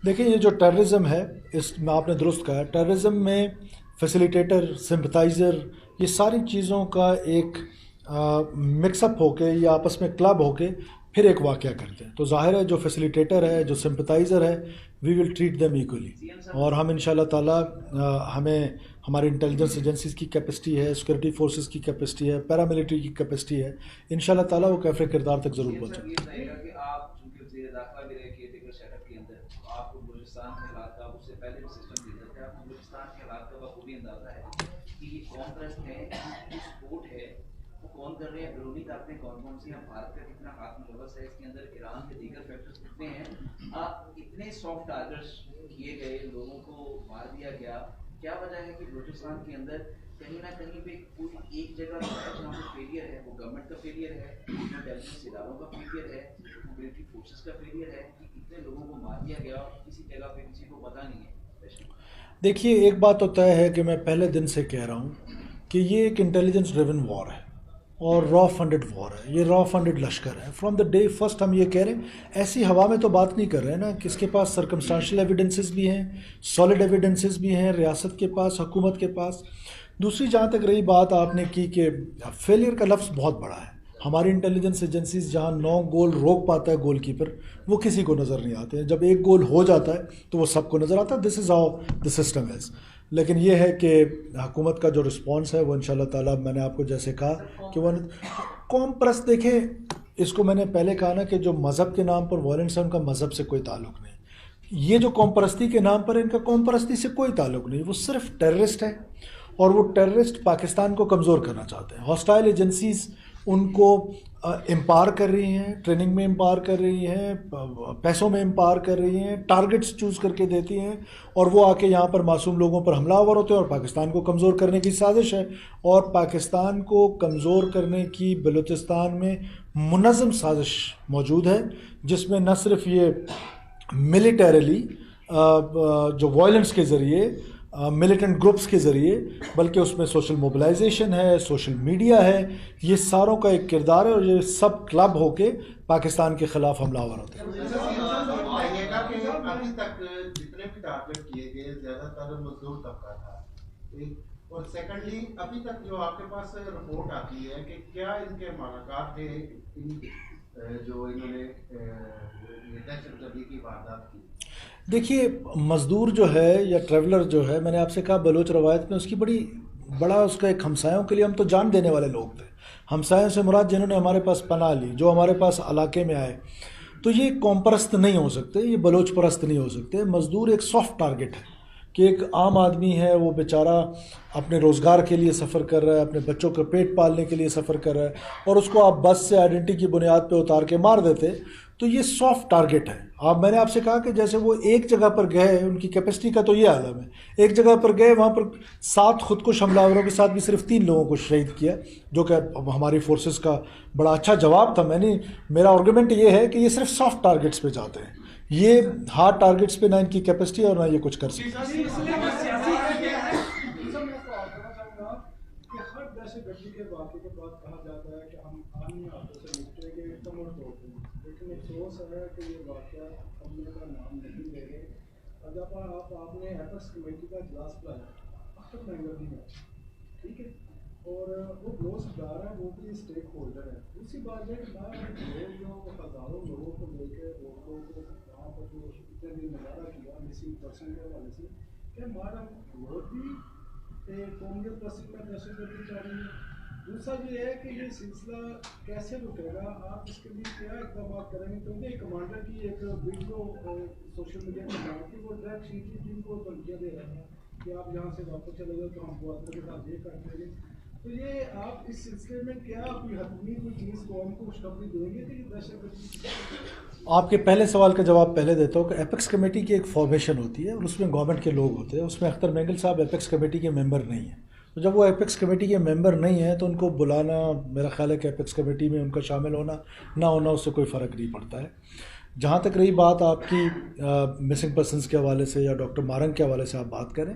دیکھیں یہ جو ٹیررزم ہے اس میں آپ نے درست کہا، ٹیررزم میں فیسیلیٹیٹر، سمپتھائزر، یہ ساری چیزوں کا ایک مکس اپ ہو کے یا آپس میں کلب ہو کے پھر ایک واقعہ کرتے ہیں. تو ظاہر ہے جو فیسیلیٹیٹر ہے، جو سمپتھائزر ہے، وی ول ٹریٹ دیم ایکولی. اور ہم ان شاء اللہ تعالیٰ ہمیں ہماری انٹیلیجنس ایجنسیز کی کیپیسٹی ہے، سیکورٹی فورسز کی کیپیسٹی ہے، پیراملٹری کی کیپیسٹی ہے، ان شاء اللہ تعالیٰ وہ کیفر کردار تک ضرور پہنچے. آپ کو بلوچستان کے حالات کا اس سے پہلے بھی سسٹم دیتا تھا، آپ کو بلوچستان کے حالات کا بخوبی اندازہ ہے کہ یہ کون پرست ہے، جو سپورٹ ہے وہ کون کر رہے ہیں، بیرونی طاقتیں کون کون سی ہیں، بھارت کا کتنا ہاتھ ملوث ہے اس کے اندر، ایران کے دیگر فیکٹرز کتنے ہیں. اتنے سافٹ ٹارگٹس کیے گئے، لوگوں کو مار دیا گیا. کیا وجہ ہے کہ بلوچستان کے اندر کہیں نہ کہیں پہ کوئی ایک جگہ جہاں پہ فیلئر ہے، وہ گورنمنٹ کا فیلئر ہے، انٹیلیجنس اداروں کا فیلئر ہے، ملٹری فورسز کا فیلئر ہے کہ اتنے لوگوں کو مار دیا گیا اور کسی جگہ پہ کسی کو پتہ نہیں ہے؟ دیکھیے ایک بات تو طے ہے کہ میں پہلے دن سے کہہ رہا ہوں کہ یہ ایک انٹیلیجنس ڈریون وار ہے اور را فنڈڈ وار ہے، یہ را فنڈڈ لشکر ہے. فرام دا ڈے فرسٹ ہم یہ کہہ رہے ہیں، ایسی ہوا میں تو بات نہیں کر رہے ہیں نا، کہ اس کے پاس سرکمسٹانشل ایویڈنسز بھی ہیں، سالڈ ایویڈنسز بھی ہیں ریاست کے پاس، حکومت کے پاس. دوسری جہاں تک رہی بات آپ نے کی کہ فیلئر کا لفظ بہت بڑا ہے، ہماری انٹیلیجنس ایجنسیز جہاں 9 گول روک پاتا ہے گول کیپر، وہ کسی کو نظر نہیں آتے ہیں. جب ایک گول ہو جاتا ہے تو وہ سب کو نظر آتا ہے. This is how the system is. لیکن یہ ہے کہ حکومت کا جو رسپانس ہے وہ انشاءاللہ تعالیٰ، میں نے آپ کو جیسے کہا کہ وہ قوم پرست، دیکھیں اس کو میں نے پہلے کہا نا کہ جو مذہب کے نام پر وائلنس ہے ان کا مذہب سے کوئی تعلق نہیں. یہ جو قوم پرستی کے نام پر ان کا قوم پرستی سے کوئی تعلق نہیں، وہ صرف ٹیررسٹ ہے اور وہ ٹیررسٹ پاکستان کو کمزور کرنا چاہتے ہیں. ہاسٹائل ایجنسیز ان کو امپاور کر رہی ہیں، ٹریننگ میں امپاور کر رہی ہیں، پیسوں میں امپاور کر رہی ہیں، ٹارگٹس چوز کر کے دیتی ہیں، اور وہ آ کے یہاں پر معصوم لوگوں پر حملہ آور ہوتے ہیں. اور پاکستان کو کمزور کرنے کی سازش ہے، اور پاکستان کو کمزور کرنے کی بلوچستان میں منظم سازش موجود ہے، جس میں نہ صرف یہ ملیٹریلی جو وائلنس کے ذریعے، ملیٹنٹ گروپس کے ذریعے، بلکہ اس میں سوشل موبلائزیشن ہے، سوشل میڈیا ہے، یہ ساروں کا ایک کردار ہے، اور یہ سب کلب ہو کے پاکستان کے خلاف حملہ آور ہوتے ہیں. ابھی تک جتنے بھی ٹارگٹ کیے گئے زیادہ تر مزدور طبقہ تھا، اور سیکنڈلی ابھی تک جو آپ کے پاس رپورٹ آتی ہے کہ کیا ان کے مالکات تھے جو انہوں نے دہشت گردی کی واردات کی؟ دیکھیے مزدور جو ہے یا ٹریولر جو ہے، میں نے آپ سے کہا بلوچ روایت میں اس کی بڑا اس کا ایک ہمسایوں کے لیے ہم تو جان دینے والے لوگ تھے. ہمسایوں سے مراد جنہوں نے ہمارے پاس پناہ لی، جو ہمارے پاس علاقے میں آئے. تو یہ قوم پرست نہیں ہو سکتے، یہ بلوچ پرست نہیں ہو سکتے. مزدور ایک سافٹ ٹارگٹ ہے کہ ایک عام آدمی ہے، وہ بیچارہ اپنے روزگار کے لیے سفر کر رہا ہے، اپنے بچوں کا پیٹ پالنے کے لیے سفر کر رہا ہے، اور اس کو آپ بس سے آئیڈینٹی کی بنیاد پہ اتار کے مار دیتے. تو یہ سافٹ ٹارگٹ ہے. میں نے آپ سے کہا کہ جیسے وہ ایک جگہ پر گئے، ان کی کیپیسٹی کا تو یہ عالم ہے، ایک جگہ پر گئے، وہاں پر 7 خودکش حملہ آوروں کے ساتھ بھی صرف 3 لوگوں کو شہید کیا، جو کہ ہماری فورسز کا بڑا اچھا جواب تھا. میرا آرگومنٹ یہ ہے کہ یہ صرف سافٹ ٹارگٹس پہ جاتے ہیں، یہ ہارڈ ٹارگٹس پہ نہ ان کی کیپیسٹی اور نہ یہ کچھ کر سکتے. گردی کے واقعے کے بعد کہا جاتا ہے کہ ہم آئینی ہاتھوں سے نپٹے گے، کمر توڑتے ہیں، لیکن افسوس ہے کہ یہ واقعہ امن کا نام نہیں لے گئے. اور جب آپ نے ایپیکس کمیٹی کا اجلاس بلایا اختر مینگردی میں، ٹھیک ہے، اور وہ بلوچ ادارہ ہے، وہ بھی اسٹیک ہولڈر ہے. دوسری بات ہے کہ لوگ جو ہزاروں لوگوں کو لے کے ووٹوں کو وہاں پر جو اتنے دن مظاہرہ کیا مسنگ پرسن کے حوالے سے، کہ ہمارا ووٹ بھی قومیت پسند میں دہشت گردی چاہ رہی ہے. دوسرا یہ ہے کہ یہ سلسلہ کیسے رکے گا، آپ اس کے لیے کیا اقدامات کریں گے؟ کیونکہ کمانڈر کی ایک ویڈیو سوشل میڈیا پر تھی، وہ ٹریک شیٹ کی ٹیم کو دھمکیاں دے رہے ہیں کہ آپ یہاں سے واپس چلے گئے تو ہم کو اپنے کے ساتھ یہ کرتے ہیں. تو یہ آپ اس سلسلے میں کیا کوئی حتمی کوئی چیز قوم کو خوشخبری دیں گے کہ یہ دہشت گردی؟ آپ کے پہلے سوال کا جواب پہلے دیتا ہوں کہ ایپیکس کمیٹی کی ایک فارمیشن ہوتی ہے اور اس میں گورنمنٹ کے لوگ ہوتے ہیں. اس میں اختر مینگل صاحب ایپیکس کمیٹی کے ممبر نہیں ہیں. تو جب وہ ایپیکس کمیٹی کے ممبر نہیں ہیں تو ان کو بلانا، میرا خیال ہے کہ ایپیکس کمیٹی میں ان کا شامل ہونا نہ ہونا اس سے کوئی فرق نہیں پڑتا ہے. جہاں تک رہی بات آپ کی مسنگ پرسنس کے حوالے سے یا ڈاکٹر مارنگ کے حوالے سے آپ بات کریں،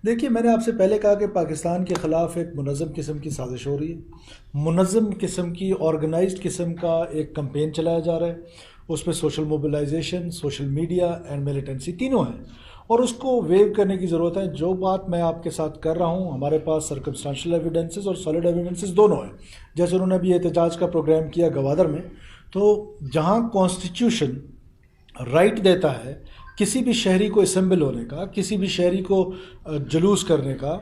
دیکھیے میں نے آپ سے پہلے کہا کہ پاکستان کے خلاف ایک منظم قسم کی سازش ہو رہی ہے، منظم قسم کی آرگنائزڈ قسم کا ایک کمپین چلایا جا رہا ہے. اس میں social mobilisation, social media and militancy تینوں ہیں, اور اس کو ویو کرنے کی ضرورت ہے. جو بات میں آپ کے ساتھ کر رہا ہوں, ہمارے پاس سرکمسٹانشل ایویڈنسز اور سالڈ ایویڈنسز دونوں ہیں. جیسے انہوں نے ابھی احتجاج کا پروگرام کیا گوادر میں, تو جہاں کانسٹیٹیوشن رائٹ دیتا ہے کسی بھی شہری کو اسمبل ہونے کا, کسی بھی شہری کو جلوس کرنے کا,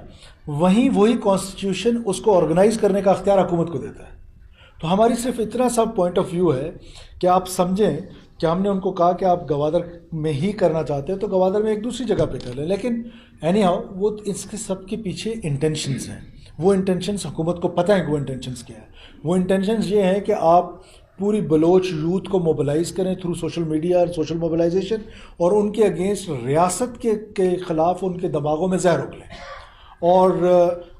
وہیں وہی کانسٹیٹیوشن اس کو آرگنائز کرنے کا اختیار حکومت کو دیتا ہے. تو ہماری صرف اتنا سا پوائنٹ آف ویو ہے کہ آپ سمجھیں کہ ہم نے ان کو کہا کہ آپ گوادر میں ہی کرنا چاہتے ہیں تو گوادر میں ایک دوسری جگہ پہ کر لیں, لیکن اینی ہاؤ وہ اس کے سب کے پیچھے انٹینشنز ہیں. وہ انٹینشنز حکومت کو پتہ ہے کہ وہ انٹینشنز کیا ہے. وہ انٹینشنز یہ ہیں کہ آپ پوری بلوچ یوتھ کو موبلائز کریں تھرو سوشل میڈیا اور سوشل موبلائزیشن, اور ان کے اگینسٹ ریاست کے خلاف ان کے دماغوں میں زہر اگلیں. اور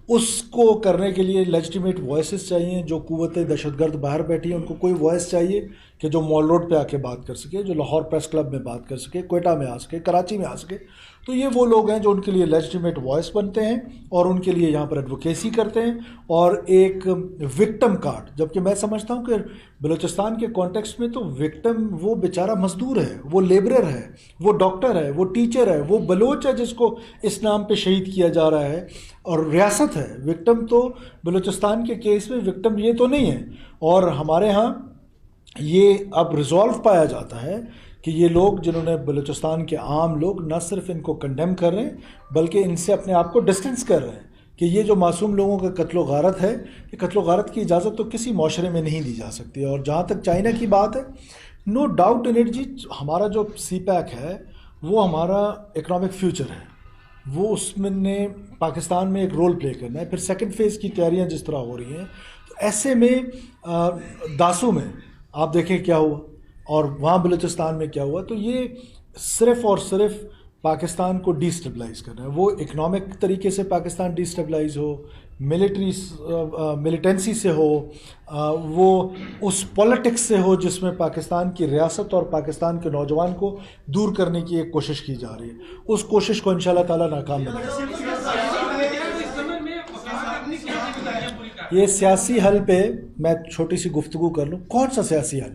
اس کو کرنے کے لیے لیجیٹیمیٹ وائسز چاہیے. جو قوت دہشت گرد باہر بیٹھی ہیں ان کو کوئی وائس چاہیے کہ جو مال روڈ پہ آ کے بات کر سکے, جو لاہور پریس کلب میں بات کر سکے, کوئٹہ میں آ سکے, کراچی میں آ سکے. تو یہ وہ لوگ ہیں جو ان کے لیے لیجیٹیمیٹ وائس بنتے ہیں اور ان کے لیے یہاں پر ایڈوکیسی کرتے ہیں. اور ایک وکٹم کارڈ, جبکہ میں سمجھتا ہوں کہ بلوچستان کے کانٹیکسٹ میں تو وکٹم وہ بیچارہ مزدور ہے, وہ لیبرر ہے, وہ ڈاکٹر ہے, وہ ٹیچر ہے, وہ بلوچ ہے جس کو اس نام پہ شہید کیا جا رہا ہے, اور ریاست ہے. وکٹم تو بلوچستان کے کیس میں وکٹم یہ تو نہیں ہے. اور ہمارے ہاں یہ اب ریزالو پایا جاتا ہے کہ یہ لوگ جنہوں نے بلوچستان کے عام لوگ نہ صرف ان کو کنڈیم کر رہے ہیں بلکہ ان سے اپنے آپ کو ڈسٹینس کر رہے ہیں کہ یہ جو معصوم لوگوں کا قتل و غارت ہے, یہ قتل و غارت کی اجازت تو کسی معاشرے میں نہیں دی جا سکتی. اور جہاں تک چائنا کی بات ہے, نو ڈاؤٹ ان اٹ جی, ہمارا جو سی پیک ہے وہ ہمارا اکنامک فیوچر ہے, وہ اس میں نے پاکستان میں ایک رول پلے کرنا ہے. پھر سیکنڈ فیز کی تیاریاں جس طرح ہو رہی ہیں, تو ایسے میں داسو میں آپ دیکھیں کیا ہوا اور وہاں بلوچستان میں کیا ہوا. تو یہ صرف اور صرف پاکستان کو ڈی اسٹیبلائز کرنا ہے. وہ اکنامک طریقے سے پاکستان ڈی اسٹیبلائز ہو, ملیٹنسی سے ہو, وہ اس پولیٹکس سے ہو جس میں پاکستان کی ریاست اور پاکستان کے نوجوان کو دور کرنے کی ایک کوشش کی جا رہی ہے. اس کوشش کو انشاءاللہ تعالیٰ ناکام بنائے. یہ سیاسی حل پہ میں چھوٹی سی گفتگو کر لوں. کون سا سیاسی حل,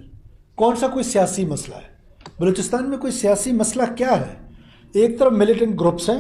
کون سا کوئی سیاسی مسئلہ ہے بلوچستان میں؟ کوئی سیاسی مسئلہ کیا ہے؟ ایک طرف ملیٹنٹ گروپس ہیں,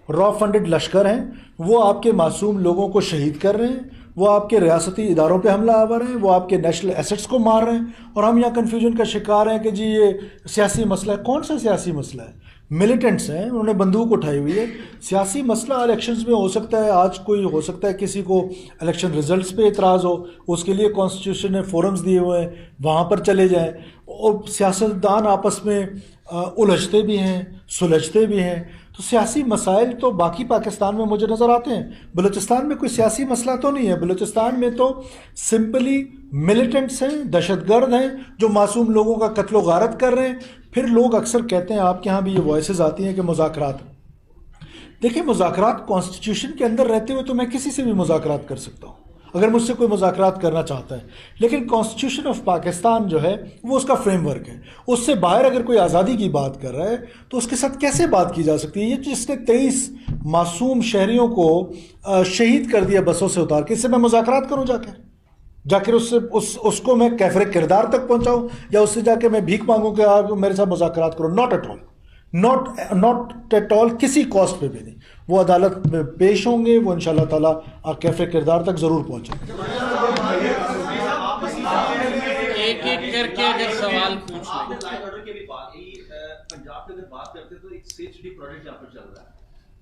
را فنڈڈ لشکر ہیں, وہ آپ کے معصوم لوگوں کو شہید کر رہے ہیں, وہ آپ کے ریاستی اداروں پہ حملہ آور ہیں, وہ آپ کے نیشنل ایسٹس کو مار رہے ہیں, اور ہم یہاں کنفیوژن کا شکار ہیں کہ جی یہ سیاسی مسئلہ ہے. کون سا سیاسی مسئلہ ہے؟ ملیٹنٹس ہیں, انہوں نے بندوق اٹھائی ہوئی ہے. سیاسی مسئلہ الیکشنز میں ہو سکتا ہے, آج کوئی ہو سکتا ہے کسی کو الیکشن ریزلٹس پہ اعتراض ہو, اس کے لیے کانسٹیٹیوشن نے فورمز دیے ہوئے ہیں, وہاں پر چلے جائیں. اور سیاستدان آپس میں الجھتے بھی ہیں, سلجھتے بھی ہیں. تو سیاسی مسائل تو باقی پاکستان میں مجھے نظر آتے ہیں, بلوچستان میں کوئی سیاسی مسئلہ تو نہیں ہے. بلوچستان میں تو سمپلی ملیٹنٹس ہیں, دہشت گرد ہیں جو معصوم لوگوں کا قتل و غارت کر رہے ہیں. پھر لوگ اکثر کہتے ہیں, آپ کے ہاں بھی یہ وائسز آتی ہیں کہ مذاکرات. دیکھیں, مذاکرات کانسٹیٹیوشن کے اندر رہتے ہوئے تو میں کسی سے بھی مذاکرات کر سکتا ہوں اگر مجھ سے کوئی مذاکرات کرنا چاہتا ہے, لیکن کانسٹیٹیوشن آف پاکستان جو ہے وہ اس کا فریم ورک ہے. اس سے باہر اگر کوئی آزادی کی بات کر رہا ہے تو اس کے ساتھ کیسے بات کی جا سکتی ہے؟ یہ جس نے 23 معصوم شہریوں کو شہید کر دیا بسوں سے اتار کے, اس سے میں مذاکرات کروں جا کر اس سے اس کو میں کیفر کردار تک پہنچاؤں, یا اس سے جا کے میں بھیک مانگوں کہ آپ میرے ساتھ مذاکرات کرو؟ Not at all, not at all, کسی کاسٹ پہ بھی نہیں. وہ عدالت میں پیش ہوں گے, وہ انشاءاللہ تعالیٰ کیفر کردار تک ضرور پہنچیں گے. ایک ایک کر کے اگر سوال پوچھ لیں. پنجاب کی اگر بات کرتے تو ایک CHD پروجیکٹ یہاں پر چل رہا ہے,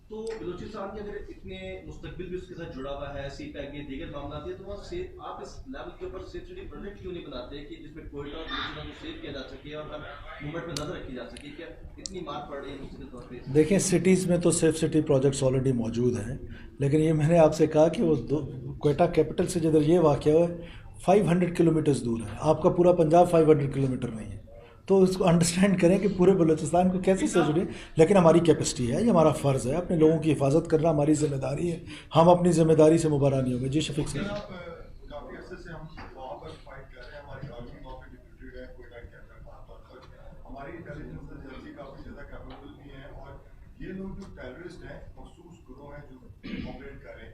تو بلوچستان کے اندر اتنے مستقبل بھی اس کے ساتھ جڑا ہوا ہے, سی پیک یہ دیگر معاملات ہیں, تو وہاں آپ اس لیول کے اوپر CHD پروجیکٹ کیوں نہیں بناتے کہ جس میں کوئٹہ اور بلوچستان کو سیو کیا جا سکے اور ہر موومنٹ میں نظر رکھی جا سکے؟ کیا اتنی مار پڑ رہی ہے مستقل طور پہ؟ دیکھیں, سٹیز میں تو سیف سٹی پروجیکٹس آلریڈی موجود ہیں, لیکن یہ میں نے آپ سے کہا کہ وہ کوئٹہ کیپٹل سے جدھر یہ واقعہ ہوا ہے 500 کلومیٹرز دور ہے. آپ کا پورا پنجاب 500 کلومیٹر نہیں ہے. تو اس کو انڈرسٹینڈ کریں کہ پورے بلوچستان کو کیسے سے جڑے. لیکن ہماری کیپیسٹی ہے, یہ ہمارا فرض ہے, اپنے لوگوں کی حفاظت کرنا ہماری ذمہ داری ہے. ہم اپنی ذمہ داری سے مبرا نہیں ہوں گے. جی شفیق صاحب. کافی عرصے سے ہم وہاں پر فائٹ کر رہے ہیں, ہماری آرمی وہاں پہ ڈپیوٹیڈ ہے کوئٹہ کے اندر. ہماری انٹیلیجنس ایجنسی کافی زیادہ کیپیبل بھی ہے, اور یہ لوگ جو ٹیررسٹ ہیں, مخصوص گروہ ہیں جو آپریٹ کر رہے ہیں,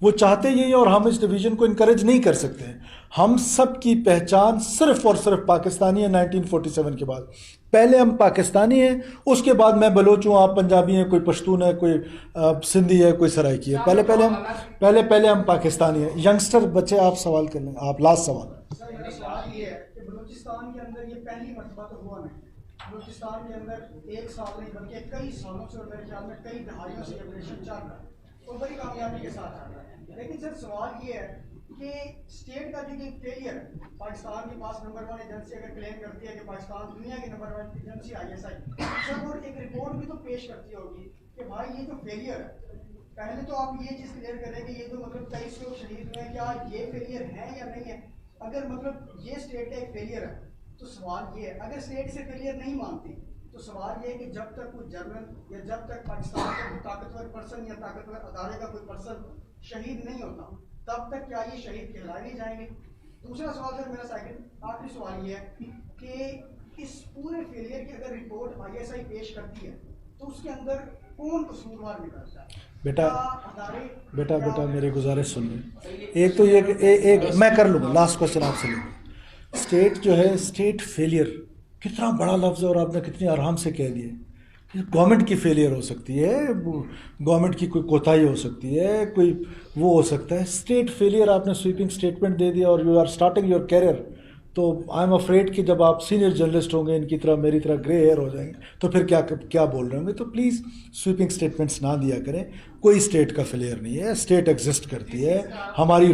وہ چاہتے یہی ہیں اور ہم اس ڈویژن کو انکریج نہیں کر سکتے ہیں. ہم سب کی پہچان صرف اور صرف پاکستانی ہے 1947 کے بعد. پہلے ہم پاکستانی ہیں, اس کے بعد میں بلوچ ہوں, آپ پنجابی ہیں, کوئی پشتون ہے, کوئی سندھی ہے, کوئی سرائکی ہے. پہلے ہم پاکستانی ہیں. ینگسٹر بچے آپ سوال کر لیں, آپ لاسٹ سوال. سر میرا سوال یہ ہے کہ بلوچستان کے اندر یہ پہلی مرتبہ تو ہوا نہیں. بلوچستان کے اندر ایک سال نہیں بلکہ کئی سالوں سے اور میرے خیال میں کئی دہائیوں سے یہ آپریشن چل رہا ہے اور بڑی کامیابی کے ساتھ چل رہا ہے. لیکن سر سوال یہ ہے کہ اسٹیٹ کا جو کہ فیلئر ہے, پاکستان کے پاس نمبر 1 ایجنسی اگر کلیم کرتی ہے کہ پاکستان دنیا کی نمبر 1 ایجنسی ISI, سر وہ ایک رپورٹ بھی تو پیش کرتی ہوگی کہ بھائی یہ جو فیلئر ہے, پہلے تو آپ یہ چیز کلیئر کریں کہ یہ جو مطلب 23 لوگ شہید ہوئے, کیا یہ فیلئر ہے یا نہیں ہے؟ اگر مطلب یہ اسٹیٹ کا ایک فیلئر ہے تو سوال یہ ہے, اگر اسٹیٹ اسے فیلئر نہیں مانتی تو سوال یہ ہے کہ جب تک کوئی جنرل یا جب تک پاکستان کا کوئی طاقتور پرسن یا طاقتور ادارے کا کوئی پرسن شہید نہیں ہوتا, تب تک کیا یہ شہید کہلائے نہیں جائیں گے؟ دوسرا سوال سر میرا آخری سوال یہ ہے کہ اس پورے فیلئر کی اگر رپورٹ ISI پیش کرتی ہے تو اس کے اندر کون قصوروار نکلتا ہے؟ بیٹا میری گزارش سن لیں. ایک تو یہ ایک میں کر لوں گا, لاسٹ کوشچن آپ سے لوں گا. اسٹیٹ جو ہے, اسٹیٹ فیلئر کتنا بڑا لفظ ہے اور آپ نے کتنی آرام سے کہہ دیا. گورنمنٹ کی فیلئر ہو سکتی ہے, گورنمنٹ کی کوئی کوتاہی ہو سکتی ہے, کوئی وہ ہو سکتا ہے. اسٹیٹ فیلئر آپ نے سویپنگ اسٹیٹمنٹ دے دیا اور you are starting your career, تو آئی ایم افریڈ کہ جب آپ سینئر جرنلسٹ ہوں گے, ان کی طرح میری طرح گرے ہیئر ہو جائیں گے, تو پھر کیا بول رہے ہوں گے. تو پلیز سویپنگ اسٹیٹمنٹس نہ دیا کریں. کوئی اسٹیٹ کا فیلئر نہیں ہے, اسٹیٹ ایگزسٹ کرتی ہے. ہماری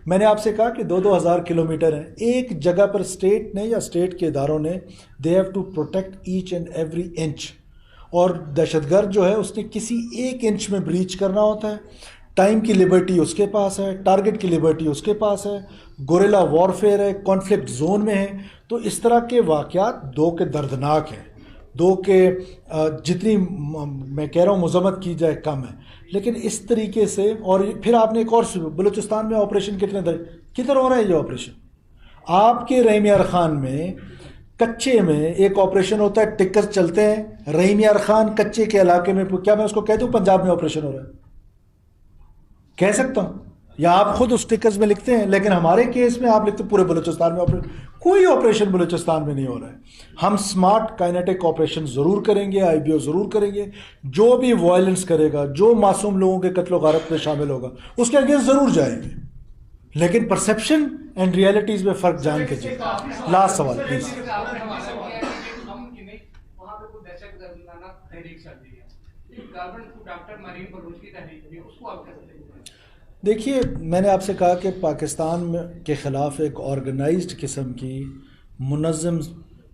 میں نے آپ سے کہا کہ 2,000 کلومیٹر ہیں. ایک جگہ پر اسٹیٹ نے یا اسٹیٹ کے اداروں نے they have to protect each and every inch. اور دہشت گرد جو ہے اس نے کسی ایک انچ میں بریچ کرنا ہوتا ہے. ٹائم کی لبرٹی اس کے پاس ہے, ٹارگٹ کی لبرٹی اس کے پاس ہے, گوریلا وارفیئر ہے, کانفلکٹ زون میں ہے. تو اس طرح کے واقعات دو کے دردناک ہیں, دو کے جتنی میں کہہ رہا ہوں مذمت کی جائے کم ہے. لیکن اس طریقے سے, اور پھر آپ نے ایک اور بلوچستان میں آپریشن کدھر ہو رہا ہے یہ آپریشن؟ آپ کے رحیم یار خان میں کچے میں ایک آپریشن ہوتا ہے, ٹکر چلتے ہیں. رحیم یار خان کچے کے علاقے میں, کیا میں اس کو کہہ دوں پنجاب میں آپریشن ہو رہا ہے؟ کہہ سکتا ہوں, یا آپ خود اس ٹکرز میں لکھتے ہیں. لیکن ہمارے کیس میں آپ لکھتے پورے بلوچستان میں آپریشن. کوئی آپریشن بلوچستان میں نہیں ہو رہا ہے. ہم سمارٹ کائنیٹک آپریشن ضرور کریں گے, IBO ضرور کریں گے. جو بھی وائلنس کرے گا, جو معصوم لوگوں کے قتل و غارت میں شامل ہوگا, اس کے اگینسٹ ضرور جائیں گے. لیکن پرسیپشن اینڈ ریئلٹیز میں فرق جان کے چاہیے. لاسٹ سوال پلیز. دیکھیے, میں نے آپ سے کہا کہ پاکستان کے خلاف ایک آرگنائزڈ قسم کی منظم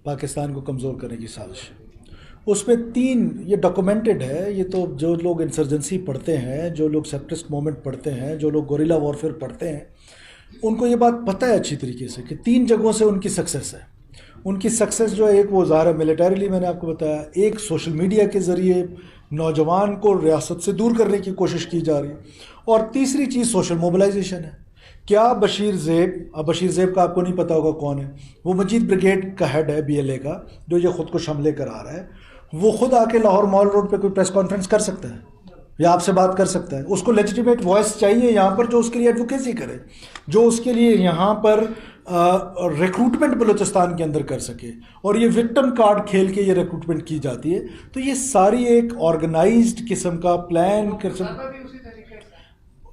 پاکستان کو کمزور کرنے کی سازش. اس میں 3 یہ ڈاکومنٹڈ ہے. یہ تو جو لوگ انسرجنسی پڑھتے ہیں, جو لوگ سیپریسٹ موومنٹ پڑھتے ہیں, جو لوگ گوریلا وارفیئر پڑھتے ہیں, ان کو یہ بات پتہ ہے اچھی طریقے سے کہ 3 جگہوں سے ان کی سکسیس ہے. ان کی سکسیس جو ہے, ایک وہ ظاہر ہے ملیٹریلی, میں نے آپ کو بتایا. ایک سوشل میڈیا کے ذریعے نوجوان کو ریاست سے دور کرنے کی کوشش کی جا رہی ہے. اور تیسری چیز سوشل موبلائزیشن ہے. کیا بشیر زیب کا آپ کو نہیں پتا ہوگا کون ہے, وہ مجید بریگیڈ کا ہیڈ ہے BLA کا, جو یہ خود کش حملے کرا رہا ہے. وہ خود آ کے لاہور مال روڈ پہ کوئی پریس کانفرنس کر سکتا ہے یا آپ سے بات کر سکتا ہے. اس کو لیجیٹیمیٹ وائس چاہیے یہاں پر جو اس کے لیے ایڈوکیسی کرے, جو اس کے لیے یہاں پر ریکروٹمنٹ بلوچستان کے اندر کر سکے. اور یہ وکٹم کارڈ کھیل کے یہ ریکروٹمنٹ کی جاتی ہے. تو یہ ساری ایک آرگنائزڈ قسم کا پلان.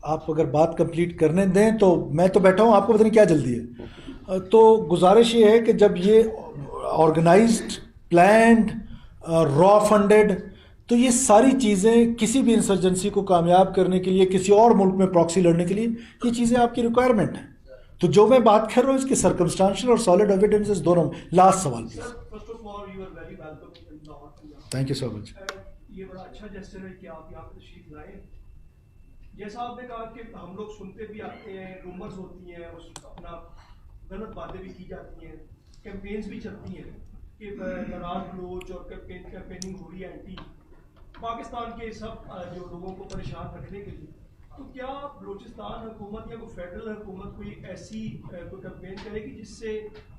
آپ اگر بات کمپلیٹ کرنے دیں تو میں تو بیٹھا ہوں, آپ کو پتہ نہیں کیا جلدی ہے. تو گزارش یہ ہے کہ جب یہ آرگنائزڈ, پلانڈ, را فنڈڈ, تو یہ ساری چیزیں کسی بھی انسرجنسی کو کامیاب کرنے کے لیے, کسی اور ملک میں پراکسی لڑنے کے لیے, یہ چیزیں آپ کی ریکوائرمنٹ ہیں. تو جو میں بات کر رہا ہوں اس کی سرکمسٹانشل اور سالڈ ایویڈنسز دونوں. لاسٹ سوال تھینک یو سو مچ. یہ بڑا اچھا جیسچر ہے کہ آپ یہاں تشریف لائے. جیسا آپ نے کہا کہ ہم لوگ سنتے بھی آتے ہیں, رومرز ہوتی ہیں, اپنا غلط باتیں بھی کی جاتی ہیں, کیمپینز بھی چلتی ہیں کہ ناراض بلوچ اور کیمپیننگ ہو رہی ہے اینٹی پاکستان کے سب جو لوگوں کو پریشان رکھنے کے لیے. تو کیا بلوچستان حکومت یا کوئی فیڈرل حکومت کوئی ایسی کوئی کیمپین کرے گی جس سے